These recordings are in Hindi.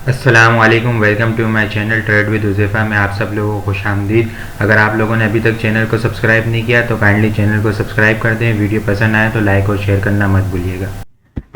अस्सलाम वालेकुम, welcome to my channel trade with Huzaifa में आप सब लोगों को खुशामदीद। अगर आप लोगों ने अभी तक चैनल को सब्सक्राइब नहीं किया तो काइंडली चैनल को सब्सक्राइब कर दें। वीडियो पसंद आए तो लाइक और शेयर करना मत भूलिएगा।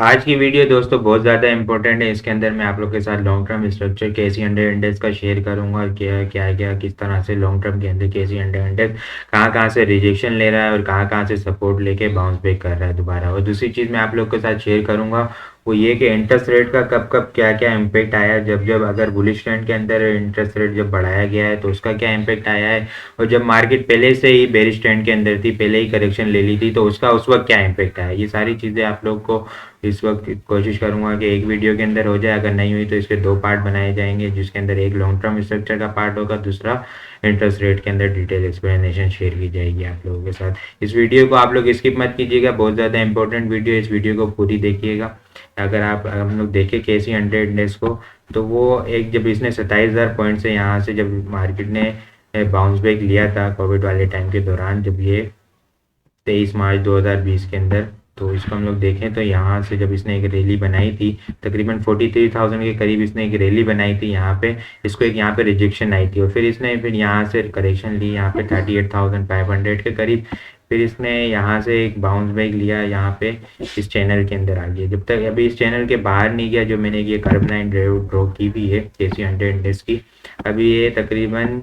आज की वीडियो दोस्तों बहुत ज़्यादा इंपॉर्टेंट है। इसके अंदर मैं आप लोग के साथ लॉन्ग टर्म स्ट्रक्चर केसी हंड्रेड इंडेक्स का शेयर करूंगा और क्या क्या क्या किस तरह से लॉन्ग टर्म के अंदर केसी हंड्रेड इंडेक्स कहाँ कहाँ से रिजेक्शन ले रहा है और कहाँ कहाँ से सपोर्ट लेके बाउंस बैक कर रहा है दोबारा। और दूसरी चीज़ मैं आप लोग के साथ शेयर करूंगा वो ये कि इंटरेस्ट रेट का कब कब क्या क्या इम्पेक्ट आया, जब जब अगर बुलिश ट्रेंड के अंदर इंटरेस्ट रेट जब बढ़ाया गया है तो उसका क्या इम्पेक्ट आया है, और जब मार्केट पहले से ही बेरिश ट्रेंड के अंदर थी, पहले ही करेक्शन ले ली थी तो उसका उस वक्त क्या इम्पेक्ट आया। ये सारी चीज़ें आप लोग को इस वक्त कोशिश करूंगा कि एक वीडियो के अंदर हो जाए। अगर नहीं हुई तो इसके दो पार्ट बनाए जाएंगे, जिसके अंदर एक लॉन्ग टर्म स्ट्रक्चर का पार्ट होगा, दूसरा इंटरेस्ट रेट के अंदर डिटेल एक्सप्लेनेशन शेयर की जाएगी आप लोगों के साथ। इस वीडियो को आप लोग स्किप मत कीजिएगा, बहुत ज़्यादा इंपॉर्टेंट वीडियो है, इस वीडियो को पूरी देखिएगा। अगर आप हम लोग देखें केसी हंड्रेड इंडेक्स को तो वो एक जब इसने 27,000 पॉइंट से यहाँ से जब मार्केट ने बाउंस बैक लिया था कोविड वाले टाइम के दौरान, जब ये 23 मार्च 2020 के अंदर, तो इसको हम लोग देखें तो यहाँ से जब इसने एक रैली बनाई थी तकरीबन 43,000 के करीब इसने एक रैली बनाई थी यहाँ पे, इसको एक यहाँ पे रिजेक्शन आई थी और फिर यहाँ से करेक्शन ली यहाँ पे 38,500 के करीब। फिर इसने यहाँ से एक बाउंस बैक लिया यहाँ पे इस चैनल के अंदर आ गया। जब तक अभी इस चैनल के बाहर नहीं गया, जो मैंने ये कर्व लाइन ड्रॉ की भी है केसी हंड्रेड इंडेक्स की, अभी ये तकरीबन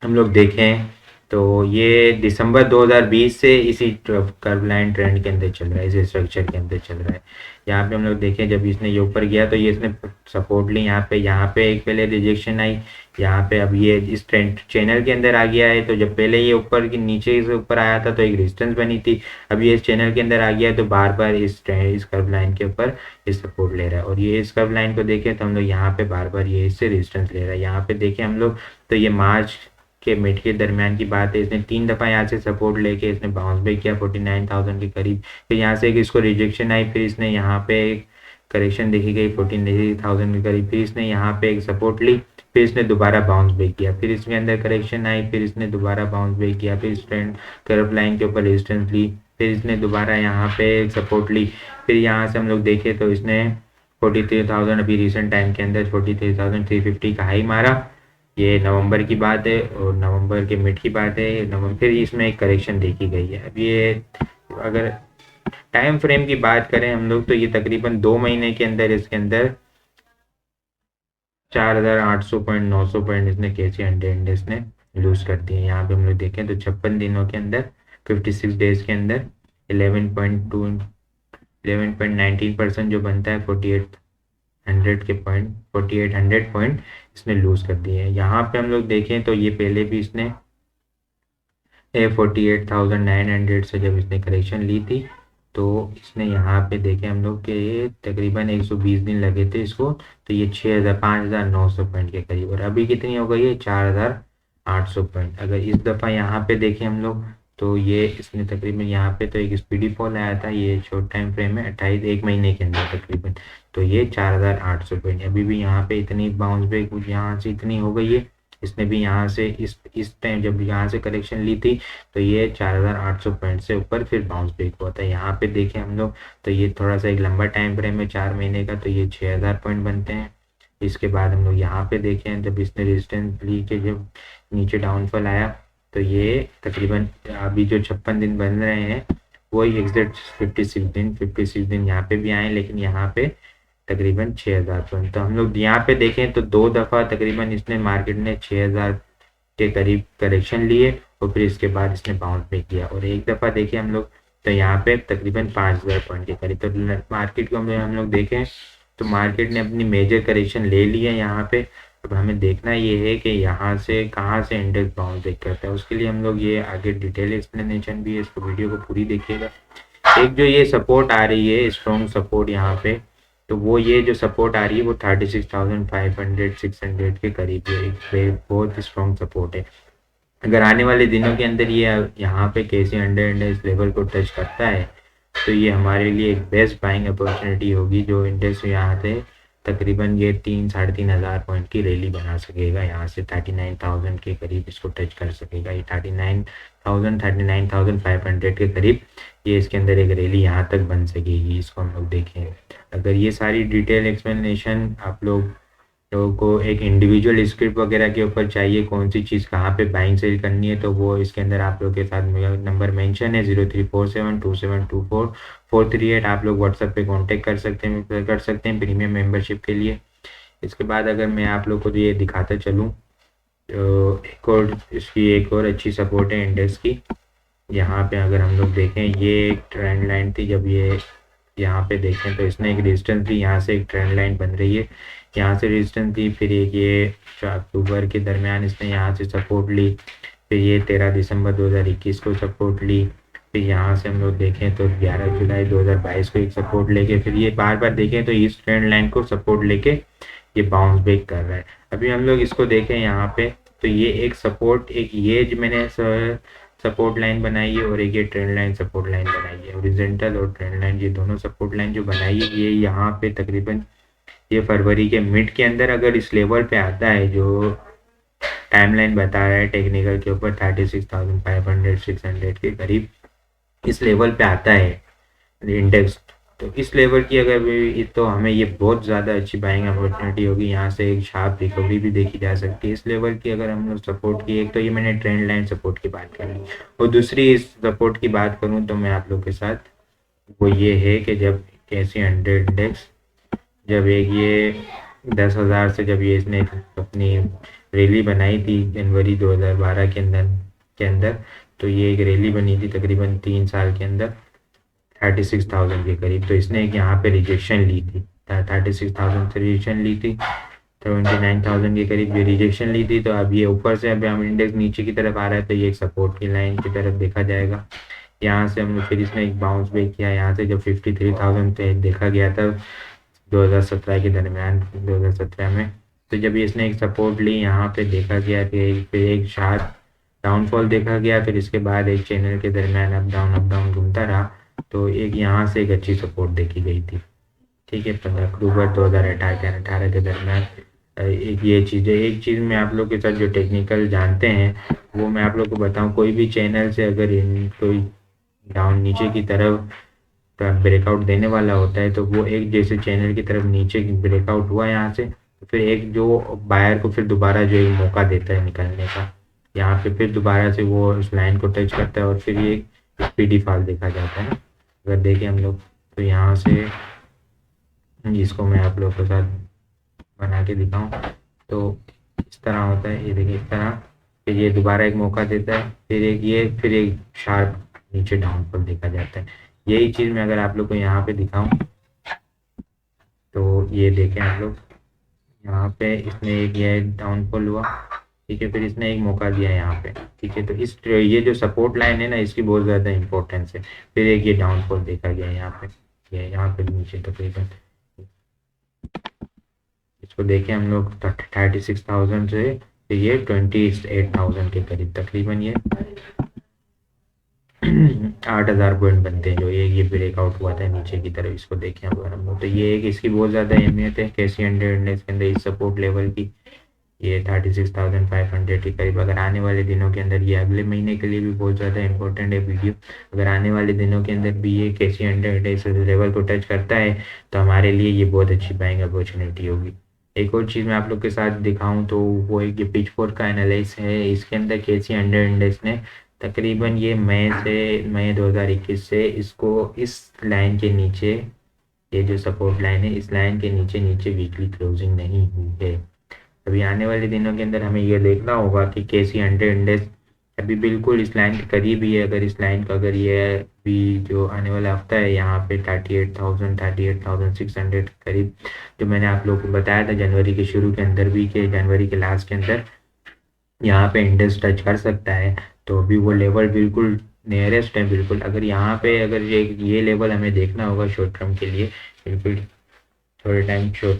हम लोग देखें तो ये दिसंबर 2020 से इसी कर्व लाइन ट्रेंड के अंदर चल रहा है, इसी स्ट्रक्चर के अंदर चल रहा है। यहाँ पे हम लोग देखें जब इसने ये ऊपर गया तो ये इसने सपोर्ट ली यहाँ पे एक पहले रिजेक्शन आई, यहाँ पे अब ये इस ट्रेंड चैनल के अंदर आ गया है। तो जब पहले ये ऊपर की नीचे से ऊपर आया था तो एक रेजिस्टेंस बनी थी, अब ये इस चैनल के अंदर आ गया है तो बार बार इस कर्व लाइन के ऊपर इस सपोर्ट ले रहा है। और ये इस कर्व लाइन को देखें तो हम लोग यहाँ पे बार बार ये इससे रेजिस्टेंस ले रहा है। यहाँ पे देखें हम लोग तो ये मार्च के मिड के दरमियान की बात है, इसने 3 दफ़ा यहाँ से सपोर्ट लेके इसने बाउंस बैक किया 49,000 के करीब। फिर यहाँ से एक इसको रिजेक्शन आई, फिर इसने यहाँ पे एक करेक्शन देखी गई 14,000 के करीब, फिर इसने यहाँ पे एक सपोर्ट ली, फिर इसने दोबारा बाउंस बैक किया, फिर इसके अंदर करेक्शन आई, फिर इसने दोबारा बाउंस बैक किया, फिर इस ट्रेंड कर्व लाइन के ऊपर रेजिस्टेंस ली, फिर इसने दोबारा यहाँ पे एक सपोर्ट ली। फिर यहाँ से हम लोग देखें तो इसने 43,000 अभी रिसेंट टाइम के अंदर 43,350 का हाई मारा। ये नवंबर की बात है और नवंबर के मिड की बात है, नवंबर फिर इसमें एक करेक्शन देखी गई है। अब ये अगर टाइम फ्रेम की बात करें हम लोग तो ये तकरीबन 2 महीने के अंदर इसके अंदर 4,800 पॉइंट 900 पॉइंट इसने केसी हंड्रेड इंडेक्स ने लूज कर दिए। यहाँ पे हम लोग देखें तो 56 दिनों के अंदर 56 डेज के अंदर 11.19% जो बनता है 4,800 पॉइंट इसने लूज कर दिए हैं। यहाँ पे हम लोग देखें तो ये पहले भी इसने 48,900 से जब इसने करेक्शन ली थी तो इसने यहाँ पे देखे हम लोग कि तकरीबन 120 दिन लगे थे इसको, तो ये 5,900 पॉइंट के करीब, और अभी कितनी हो गई है 4,800 पॉइंट। अगर इस दफ़ा यहाँ पे देखें हम लोग तो ये इसने तकरीबन यहाँ पे तो एक स्पीडी फॉल आया था, ये शॉर्ट टाइम फ्रेम है 1 महीने के अंदर तकरीबन, तो ये 4,800 पॉइंट अभी भी यहाँ पे इतनी बाउंस बैक यहाँ से इतनी हो गई है। इसने भी यहाँ से इस टाइम जब यहाँ से करेक्शन ली थी तो ये 4,800 पॉइंट से ऊपर फिर बाउंस बैक हुआ था। यहाँ पे देखें हम लोग तो ये थोड़ा सा एक लंबा टाइम फ्रेम है 4 महीने का, तो ये 6,000 पॉइंट बनते हैं। इसके बाद हम लोग यहाँ पे देखें जब इसने रेजिस्टेंस ली के जब नीचे डाउनफॉल आया तो ये तकरीबन अभी जो 56 दिन बन रहे हैं वही एग्जैक्ट 56 दिन यहाँ पे भी आए, लेकिन यहाँ पे तकरीबन 6,000 पॉइंट। तो हम लोग यहाँ पे देखें तो 2 दफ़ा तकरीबन इसने मार्केट ने 6,000 के करीब करेक्शन लिए और फिर इसके बाद इसने बाउंस बैक किया, और एक दफ़ा देखें हम लोग तो यहाँ पे तकरीबन 5,000 पॉइंट के करीब। तो मार्केट को हम लोग देखें तो मार्केट ने अपनी मेजर करेक्शन ले ली है यहाँ पे। अब हमें देखना ये है कि यहाँ से कहाँ से इंडेक्स बाउंस बैक करता है, उसके लिए हम लोग ये आगे डिटेल एक्सप्लेनेशन भी है, इसको वीडियो को पूरी देखिएगा। एक जो ये सपोर्ट आ रही है स्ट्रॉन्ग सपोर्ट यहाँ पे, तो वो ये जो सपोर्ट आ रही है वो 36,500 600 के करीब है, एक बहुत स्ट्रॉन्ग सपोर्ट है। अगर आने वाले दिनों के अंदर ये यहाँ पे केसी हंड्रेड इस लेवल को टच करता है तो ये हमारे लिए एक बेस्ट बाइंग अपॉर्चुनिटी होगी, जो इंडेक्स यहाँ से तकरीबन ये 3-3,500 पॉइंट की रैली बना सकेगा, यहाँ से 39,000 के करीब इसको टच कर सकेगा। ये 39,500 के करीब ये इसके अंदर एक रैली यहाँ तक बन सकेगी, इसको हम लोग देखें। अगर ये सारी डिटेल एक्सप्लेनेशन आप लोग लोगों को एक इंडिविजुअल स्क्रिप्ट वगैरह के ऊपर चाहिए, कौन सी चीज़ कहाँ पे बाइंग सेल करनी है, तो वो इसके अंदर आप लोग के साथ मेरा नंबर मेंशन है 0347272438। आप लोग व्हाट्सएप पे कांटेक्ट कर सकते हैं प्रीमियम मेंबरशिप के लिए। इसके बाद अगर मैं आप लोग को ये दिखाता चलूँ तो एक और अच्छी सपोर्ट है इंडेक्स की। यहाँ पे अगर हम लोग देखें, ये एक ट्रेंड लाइन थी, जब ये यहाँ पे देखें तो इसने एक रेजिस्टेंस दी, यहाँ से एक ट्रेंड लाइन बन रही है, यहाँ से रेजिस्टेंस दी, फिर एक ये अक्टूबर के दरमियान इसने यहाँ से सपोर्ट ली, फिर ये 13 दिसंबर 2021 को सपोर्ट ली, फिर यहाँ से हम लोग देखें तो 11 जुलाई 2022 को एक सपोर्ट लेके, फिर ये बार बार देखें तो इस ट्रेंड लाइन को सपोर्ट लेके ये बाउंस बैक कर रहा है। अभी हम लोग इसको देखें यहाँ पे तो ये एक सपोर्ट, एक ये जो मैंने सपोर्ट लाइन बनाई है और एक ये ट्रेंड लाइन सपोर्ट लाइन बनाई है, हॉरिजॉन्टल और ट्रेंड लाइन, ये दोनों सपोर्ट लाइन जो बनाई है ये यहाँ पे तकरीबन ये फरवरी के मिड के अंदर अगर इस लेवल पे आता है जो टाइमलाइन बता रहा है टेक्निकल के ऊपर 36,500 600 के करीब इस लेवल पे आता है इंडेक्स, तो इस लेवल की अगर भी तो हमें ये बहुत ज़्यादा अच्छी बाइंग अपॉर्चुनिटी होगी। यहाँ से एक शार्प रिकवरी भी देखी जा सकती है इस लेवल की अगर हम लोग सपोर्ट की। एक तो ये मैंने ट्रेंड लाइन सपोर्ट की बात कर ली, और दूसरी इस सपोर्ट की बात करूँ तो मैं आप लोग के साथ वो ये है कि जब कैसी 100 इंडेक्स जब एक ये 10,000 से जब ये इसने अपनी रैली बनाई थी जनवरी 2012 के अंदर तो ये एक रैली बनी थी तकरीबन 3 साल के अंदर 36,000 के करीब, तो इसने एक यहाँ पे रिजेक्शन ली थी 36,000 से रिजेक्शन ली थी, 29,000 के करीब ये रिजेक्शन ली थी। तो अब ये ऊपर से अब हम इंडेक्स नीचे की तरफ आ रहा है तो ये एक सपोर्ट की लाइन की तरफ देखा जाएगा। यहाँ से हम लोग फिर इसने एक बाउंस बैक किया, यहाँ से जब 53,000 पे देखा गया था 2017 के दरमियान 2017 में, तो जब इसने एक सपोर्ट ली यहाँ पे देखा गया कि फिर एक शार्प डाउनफॉल देखा गया, फिर इसके बाद एक चैनल के दरमियान अप डाउन घूमता रहा, तो एक यहाँ से एक अच्छी सपोर्ट देखी गई थी। ठीक है, 15 अक्टूबर 2018 के दरमियान एक ये चीज़ है। एक चीज़ मैं आप लोग के साथ जो टेक्निकल जानते हैं वो मैं आप लोग को बताऊं, कोई भी चैनल से अगर कोई डाउन नीचे की तरफ ब्रेकआउट देने वाला होता है तो वो एक जैसे चैनल की तरफ नीचे ब्रेकआउट हुआ यहाँ से, तो फिर एक जो बायर को फिर दोबारा जो एक मौका देता है निकलने का, यहाँ पे फिर दोबारा से वो उस लाइन को टच करता है और फिर ये स्पीडी फॉल देखा जाता है। अगर देखें हम लोग तो यहाँ से इसको मैं आप लोग के साथ बना के दिखाऊं तो इस तरह होता है, ये देखिए इस तरह, फिर ये दोबारा एक मौका देता है, फिर एक शार्प नीचे डाउनफॉल देखा जाता है। यही चीज़ मैं अगर आप लोग को यहाँ पे दिखाऊं तो ये देखें आप लोग, यहाँ पे इसने एक ये डाउनफॉल हुआ, ठीक है, फिर इसने एक मौका दिया यहाँ पे, ठीक है, तो ये जो सपोर्ट लाइन है ना इसकी बहुत ज़्यादा इंपॉर्टेंस है। फिर एक ये डाउनफॉल देखा गया यहाँ पे, ये यहाँ पे नीचे तकरीबन इसको देखें हम लोग 36,000 से ये 28,000 के करीब तकरीबन ये 8,000 पॉइंट बनते हैं जो ये ब्रेकआउट हुआ था नीचे की तरफ। इसको देखें अगर हम लोग तो ये एक इसकी बहुत ज़्यादा अहमियत है कैसी 100 इंडेक्स के अंदर इस सपोर्ट लेवल की, ये 36,500 के करीब। अगर आने वाले दिनों के अंदर ये अगले महीने के लिए भी बहुत ज़्यादा इंपॉर्टेंट है वीडियो, अगर आने वाले दिनों के अंदर भी ये कैसी 100 इंडेक्स लेवल को टच करता है तो हमारे लिए ये बहुत अच्छी बाइंग अपॉर्चुनिटी होगी। एक और चीज़ मैं आप लोग के साथ दिखाऊं तो वो एक ये पिचफोर्क का एनालिसिस है, इसके अंदर कैसी 100 इंडेक्स ने तकरीबन ये मई 2021 से इसको इस लाइन के नीचे, ये जो सपोर्ट लाइन है इस लाइन के नीचे वीकली क्लोजिंग नहीं हुई है। अभी आने वाले दिनों के अंदर हमें ये देखना होगा कि कैसी 100 इंडेक्स अभी बिल्कुल इस लाइन के करीब ही है। अगर इस लाइन का अगर ये भी जो आने वाला हफ्ता है यहाँ पे 38,600 के करीब, जो मैंने आप लोगों को बताया था जनवरी के शुरू के अंदर भी कि जनवरी के लास्ट के अंदर यहाँ पे इंडेक्स टच कर सकता है, तो अभी वो लेवल बिल्कुल नियरेस्ट है बिल्कुल। अगर यहाँ पे अगर ये लेवल हमें देखना होगा शॉर्ट टर्म के लिए, बिल्कुल शॉर्ट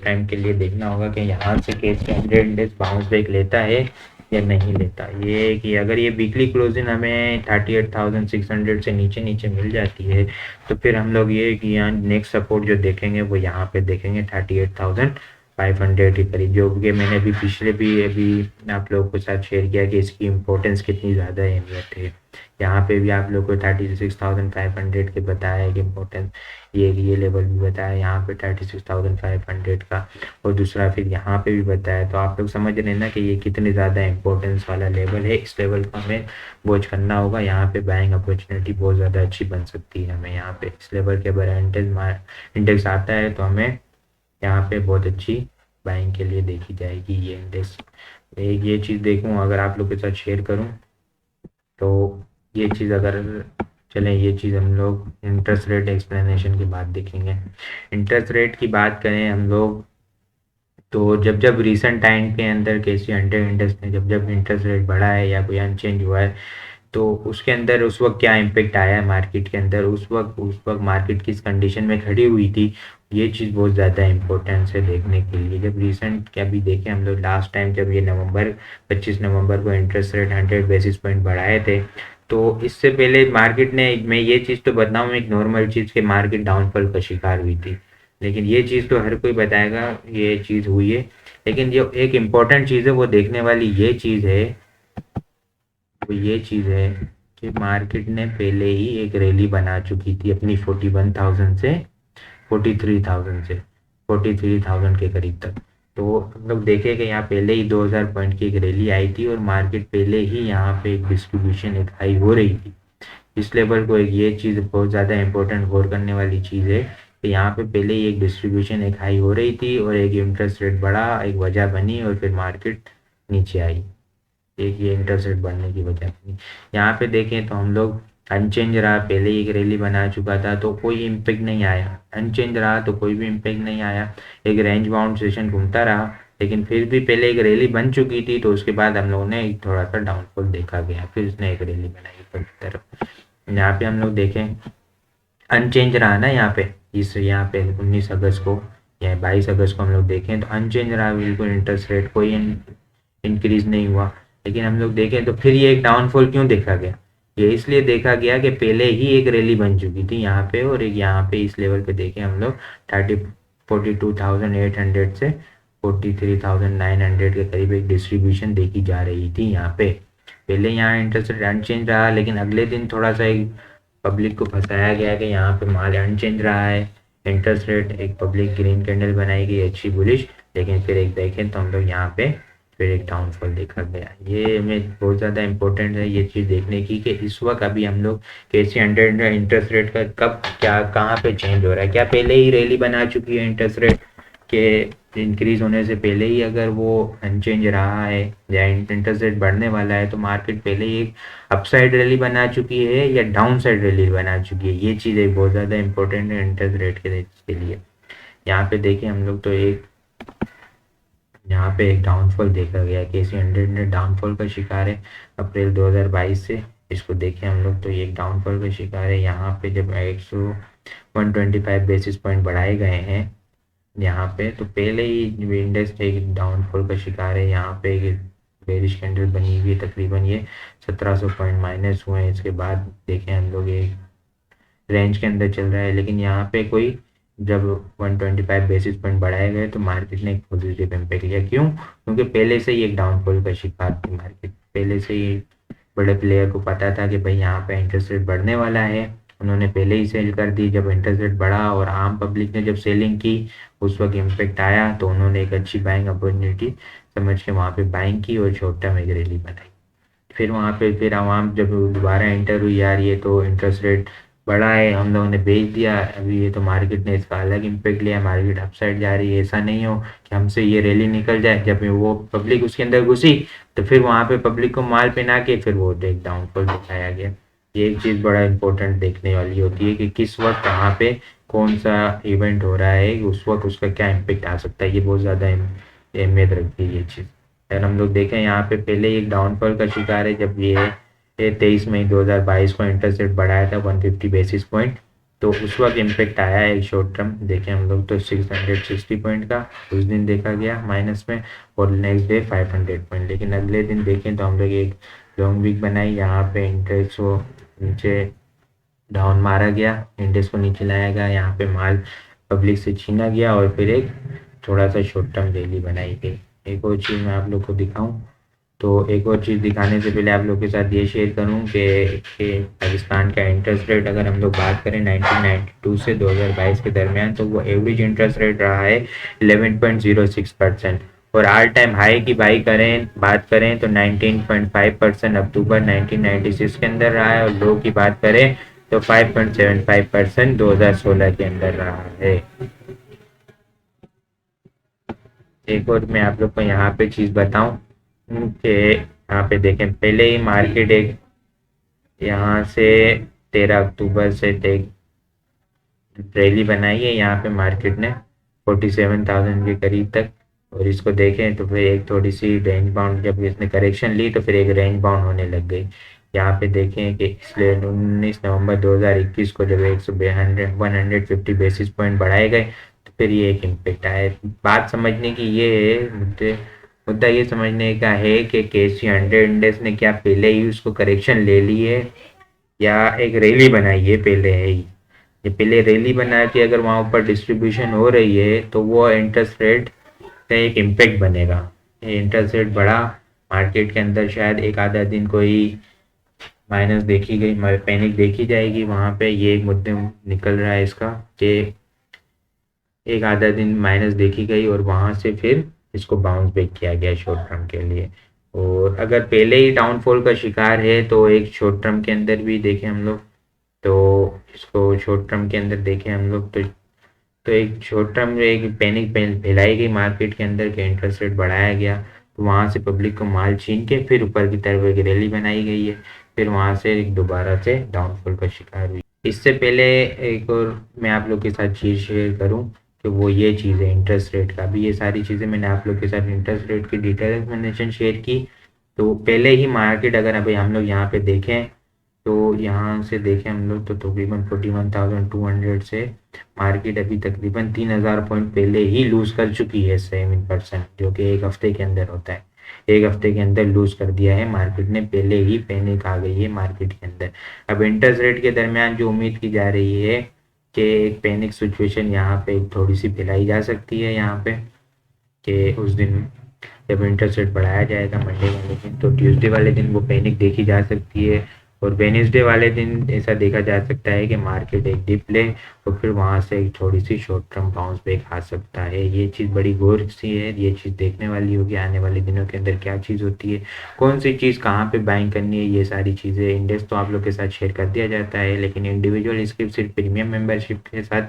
टाइम के लिए देखना होगा कि यहाँ से कैसे 100 इंडेक्स बाउंस बैक लेता है या नहीं लेता। ये कि अगर ये वीकली क्लोजिंग हमें 38,600 से नीचे मिल जाती है तो फिर हम लोग ये कि यहाँ नेक्स्ट सपोर्ट जो देखेंगे वो यहाँ पे देखेंगे 38,000 500 के करीब, जो कि मैंने अभी पिछले भी अभी आप लोगों के साथ शेयर किया कि इसकी इम्पोर्टेंस कितनी ज़्यादा अहमियत है। यहाँ पे भी आप लोग को 36,500 के बताया है कि इम्पोर्टेंस, ये लेवल भी बताया यहाँ पे 36,500 का, और दूसरा फिर यहाँ पे भी बताया। तो आप लोग समझ रहे हैं ना कि ये कितनी ज़्यादा इम्पोर्टेंस वाला लेवल है। इस लेवल को हमें वॉच करना होगा। यहाँ पे बाइंग अपॉर्चुनिटी बहुत ज़्यादा अच्छी बन सकती है हमें। यहाँ पे इस लेवल के अगर इंडेक्स आता है तो हमें यहाँ पे बहुत अच्छी बाइंग के लिए देखी जाएगी ये इंडेक्स। एक ये चीज़ देखूँ अगर आप लोग के साथ शेयर करूँ तो ये चीज़ अगर चलें, ये चीज़ हम लोग इंटरेस्ट रेट एक्सप्लेनेशन के बाद देखेंगे। इंटरेस्ट रेट की बात करें हम लोग तो जब जब रिसेंट टाइम के अंदर कैसी 100 इंडेक्स ने जब जब इंटरेस्ट रेट बढ़ा है या कोई अनचेंज हुआ है तो उसके अंदर उस वक्त क्या इम्पेक्ट आया है मार्केट के अंदर, उस वक्त मार्केट किस कंडीशन में खड़ी हुई थी, ये चीज़ बहुत ज़्यादा इम्पोर्टेंस है देखने के लिए। जब रिसेंट क्या भी देखें हम लोग, लास्ट टाइम जब ये 25 नवंबर को इंटरेस्ट रेट 100 बेसिस पॉइंट बढ़ाए थे, तो इससे पहले मार्केट ने, मैं ये चीज़ तो बताऊँ एक नॉर्मल चीज़ के मार्केट डाउनफॉल का शिकार हुई थी, लेकिन ये चीज़ तो हर कोई बताएगा ये चीज़ हुई है। लेकिन जो एक इम्पोर्टेंट चीज़ है वो देखने वाली ये चीज़ है, वो ये चीज़ है कि मार्केट ने पहले ही एक रैली बना चुकी थी अपनी 41,000 से 43,000 से 43,000 के करीब तक। तो हम लोग देखें कि यहाँ पहले ही 2000 पॉइंट की एक रैली आई थी और मार्केट पहले ही यहाँ पे एक डिस्ट्रीब्यूशन एक हाई हो रही थी। इस लेवल को एक ये चीज़ बहुत ज़्यादा इंपॉर्टेंट गौर करने वाली चीज़ है कि यहाँ पे पहले ही एक डिस्ट्रीब्यूशन एक हाई हो रही थी और एक इंटरेस्ट रेट बढ़ा, एक वजह बनी और फिर मार्केट नीचे आई। एक ये इंटरेस्ट रेट बढ़ने की वजह बनी। यहाँ पे देखें तो हम लोग अनचेंज रहा, पहले ही एक रैली बना चुका था तो कोई इम्पेक्ट नहीं आया। अनचेंज रहा तो कोई भी इम्पेक्ट नहीं आया, एक रेंज बाउंड सेशन घूमता रहा, लेकिन फिर भी पहले एक रैली बन चुकी थी तो उसके बाद हम लोगों ने एक थोड़ा सा डाउनफॉल देखा गया, फिर उसने एक रैली बनाई ऊपर की तरफ। यहाँ पे हम लोग देखें अनचेंज रहा ना, यहाँ पे 19 अगस्त को या 22 अगस्त को हम लोग देखें तो अनचेंज रहा, बिल्कुल इंटरेस्ट रेट कोई इंक्रीज नहीं हुआ। लेकिन हम लोग देखें तो फिर ये एक डाउनफॉल क्यों देखा गया, ये इसलिए देखा गया कि पहले ही एक रैली बन चुकी थी यहाँ पे, और एक यहाँ पे इस लेवल पे देखें हम लोग 42,800 से 43,900 के करीब एक डिस्ट्रीब्यूशन देखी जा रही थी यहाँ पे। पहले यहाँ इंटरेस्ट रेट अनचेंज रहा, लेकिन अगले दिन थोड़ा सा एक पब्लिक को फंसाया गया कि यहाँ पे माल अनचेंज रहा है, इंटरेस्ट रेट, एक पब्लिक ग्रीन कैंडल बनाई गई अच्छी बुलिश, लेकिन फिर एक देखें तो हम लोग यहाँ पे फिर एक डाउनफॉल देखा गया। ये में बहुत ज़्यादा इंपॉर्टेंट है ये चीज़ देखने की कि इस वक्त अभी हम लोग कैसे 100 इंटरेस्ट रेट का कब क्या कहाँ पे चेंज हो रहा है। क्या पहले ही रैली बना चुकी है इंटरेस्ट रेट के इंक्रीज होने से पहले ही अगर वो अनचेंज रहा है या इंटरेस्ट रेट बढ़ने वाला है तो मार्केट पहले ही एक अपसाइड रैली बना चुकी है या डाउन साइड रैली बना चुकी है। ये चीज़ एक बहुत ज़्यादा इंपॉर्टेंट है इंटरेस्ट रेट के लिए। यहाँ पे देखें हम लोग तो एक यहाँ पे एक डाउनफॉल देखा गया, केसी 100 ने डाउनफॉल का शिकार है अप्रैल 2022 से। इसको देखें हम लोग तो ये एक डाउनफॉल का शिकार है। यहाँ पे जब 125 बेसिस पॉइंट बढ़ाए गए हैं यहाँ पे, तो पहले ही इंडेक्स एक डाउनफॉल का शिकार है। यहाँ पे एक बेरिश कैंडल बनी हुई है, तकरीबन ये 1700 पॉइंट माइनस हुए हैं। इसके बाद देखें हम लोग एक रेंज के अंदर चल रहा है, लेकिन यहाँ पे कोई जब 125 बेसिस पॉइंट बढ़ाए गए तो मार्केट ने एक पॉजिटिव इम्पैक्ट लिया। क्यों? क्योंकि पहले से ही एक डाउनफॉल का शिकार थी मार्केट। पहले से ही बड़े प्लेयर को पता था कि भाई यहाँ पे इंटरेस्ट रेट बढ़ने वाला है, उन्होंने पहले ही सेल कर दी। जब इंटरेस्ट रेट बढ़ा और आम पब्लिक ने जब सेलिंग की उस वक्त इम्पैक्ट आया तो उन्होंने एक अच्छी बाइंग अपॉर्चुनिटी समझ के वहाँ पे बाइंग की और शॉर्ट टर्म एक रैली बनाई। फिर वहाँ पे फिर आवाम जब दोबारा एंटर हुई, यार ये तो इंटरेस्ट रेट बढ़ा है, हम लोगों ने बेच दिया, अभी ये तो मार्केट ने इसका अलग इम्पेक्ट लिया, मार्केट अपसाइड जा रही है, ऐसा नहीं हो कि हमसे ये रैली निकल जाए। जब वो पब्लिक उसके अंदर घुसी तो फिर वहाँ पे पब्लिक को माल पहना के फिर वो एक डाउनफॉल दिखाया गया। ये एक चीज़ बड़ा इंपॉर्टेंट देखने वाली होती है कि किस वक्त कहाँ पे कौन सा इवेंट हो रहा है, उस वक्त उसका क्या इम्पेक्ट आ सकता है। ये बहुत ज़्यादा अहमियत रखती है ये चीज़। अगर हम लोग देखें यहाँ पे पहले एक डाउनफॉल का शिकार है जब ये 23 मई 2022 को इंटरेस्ट रेट बढ़ाया था 150 बेसिस पॉइंट, तो उस वक्त इम्पेक्ट आया है एक शॉर्ट टर्म। देखें हम लोग तो 660 पॉइंट का उस दिन देखा गया माइनस में, और नेक्स्ट डे 500 पॉइंट। लेकिन अगले दिन देखें तो हम लोग एक लॉन्ग वीक बनाई, यहाँ पे इंडेक्स को नीचे डाउन मारा गया, इंडेक्स को नीचे लाया गया, यहाँ पे माल पब्लिक से छीना गया और फिर एक थोड़ा सा शॉर्ट टर्म रैली बनाई गई। एक और चीज़ मैं आप लोग को दिखाऊं, तो एक और चीज़ दिखाने से पहले आप लोग के साथ ये शेयर करूं कि पाकिस्तान का इंटरेस्ट रेट अगर हम लोग बात करें 1992 से 2022 के दरमियान, तो वो एवरेज इंटरेस्ट रेट रहा है 11.06%। और ऑल टाइम हाई की बात करें तो 19.5% अक्टूबर 1996 के अंदर रहा है, और लो की बात करें तो 5.75% 2016 के अंदर रहा है। एक और मैं आप लोग को यहाँ पे चीज़ बताऊं कि यहाँ पे देखें, पहले ही मार्केट एक यहाँ से 13 अक्टूबर से रैली बनाई है यहाँ पे मार्केट ने 47,000 के करीब तक। और इसको देखें तो फिर एक थोड़ी सी रेंज बाउंड, जब इसने करेक्शन ली तो फिर एक रेंज बाउंड होने लग गई। यहाँ पे देखें कि इसलिए 19 नवंबर 2021 को जब 150 बेसिस पॉइंट बढ़ाए गए तो फिर ये एक इम्पेक्ट आया। बात समझने की ये है, मुद्दा ये समझने का है कि KC100 इंडेक्स ने क्या पहले ही उसको करेक्शन ले ली है या एक रैली बनाई है पहले है ही। ये पहले रैली बना के अगर वहाँ ऊपर डिस्ट्रीब्यूशन हो रही है तो वो इंटरेस्ट रेट का एक इम्पेक्ट बनेगा। ये इंटरेस्ट रेट बढ़ा, मार्केट के अंदर शायद एक आधा दिन कोई माइनस देखी गई, पैनिक देखी जाएगी वहाँ पे। ये एक मुद्दे निकल रहा है इसका कि एक आधा दिन माइनस देखी गई और वहाँ से फिर इसको बाउंस बैक किया गया शॉर्ट टर्म के लिए। और अगर पहले ही डाउनफॉल का शिकार है तो एक शॉर्ट टर्म के अंदर भी देखें हम लोग, तो इसको शॉर्ट टर्म के अंदर देखें हम लोग तो एक शॉर्ट टर्म में एक पैनिक फैलाई गई मार्केट के अंदर के इंटरेस्ट रेट बढ़ाया गया, तो वहाँ से पब्लिक को माल छीन के फिर ऊपर की तरफ एक रैली बनाई गई है, फिर वहाँ से एक दोबारा से डाउनफॉल का शिकार हुई। इससे पहले एक और मैं आप लोग के साथ चीज़ शेयर करूँ कि वो ये चीज़ है इंटरेस्ट रेट का भी। ये सारी चीज़ें मैंने आप लोग के साथ इंटरेस्ट रेट की डिटेल एक्सप्लेनेशन शेयर की। तो पहले ही मार्केट अगर अभी हम लोग यहाँ पे देखें तो यहाँ से देखें हम लोग तो तकरीबन 41,200 से मार्केट अभी तकरीबन 3,000 पॉइंट पहले ही लूज कर चुकी है 7%, जो कि एक हफ्ते के अंदर होता है। एक हफ्ते के अंदर लूज कर दिया है मार्केट ने, पहले ही पैनिक आ गई है मार्केट के अंदर। अब इंटरेस्ट रेट के दरमियान जो उम्मीद की जा रही है कि एक पैनिक सिचुएशन यहाँ पे थोड़ी सी फैलाई जा सकती है यहाँ पे, कि उस दिन जब इंटरेस्ट रेट बढ़ाया जाएगा मंडे वाले दिन, तो ट्यूसडे वाले दिन वो पैनिक देखी जा सकती है। और वेडनेसडे वाले दिन ऐसा देखा जा सकता है कि मार्केट एक डिप ले और फिर वहाँ से एक थोड़ी सी शॉर्ट टर्म बाउंस बैक आ सकता है। ये चीज़ बड़ी गौर सी है, ये चीज़ देखने वाली होगी आने वाले दिनों के अंदर क्या चीज़ होती है, कौन सी चीज़ कहाँ पे बाइंग करनी है। ये सारी चीज़ें इंडेक्स तो आप लोग के साथ शेयर कर दिया जाता है, लेकिन इंडिविजुअल इसके सिर्फ प्रीमियम मेंबरशिप के साथ,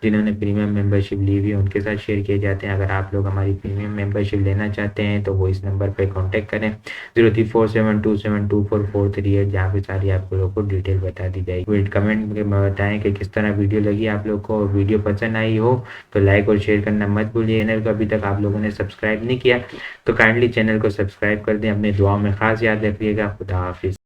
जिन्होंने प्रीमियम मेंबरशिप ली हुई है उनके साथ शेयर किए जाते हैं। अगर आप लोग हमारी प्रीमियम मेंबरशिप लेना चाहते हैं तो वो इस नंबर पर कॉन्टैक्ट करें 0347272438, जहाँ पे सारी आप लोगों को डिटेल बता दी जाएगी। कमेंट में बताएं कि किस तरह वीडियो लगी आप लोग को। वीडियो पसंद आई हो तो लाइक और शेयर करना मत भूलिए। चैनल को अभी तक आप लोगों ने सब्सक्राइब नहीं किया तो काइंडली चैनल को सब्सक्राइब कर दें। अपने दुआओं में खास याद रखिएगा। खुदा हाफिज़।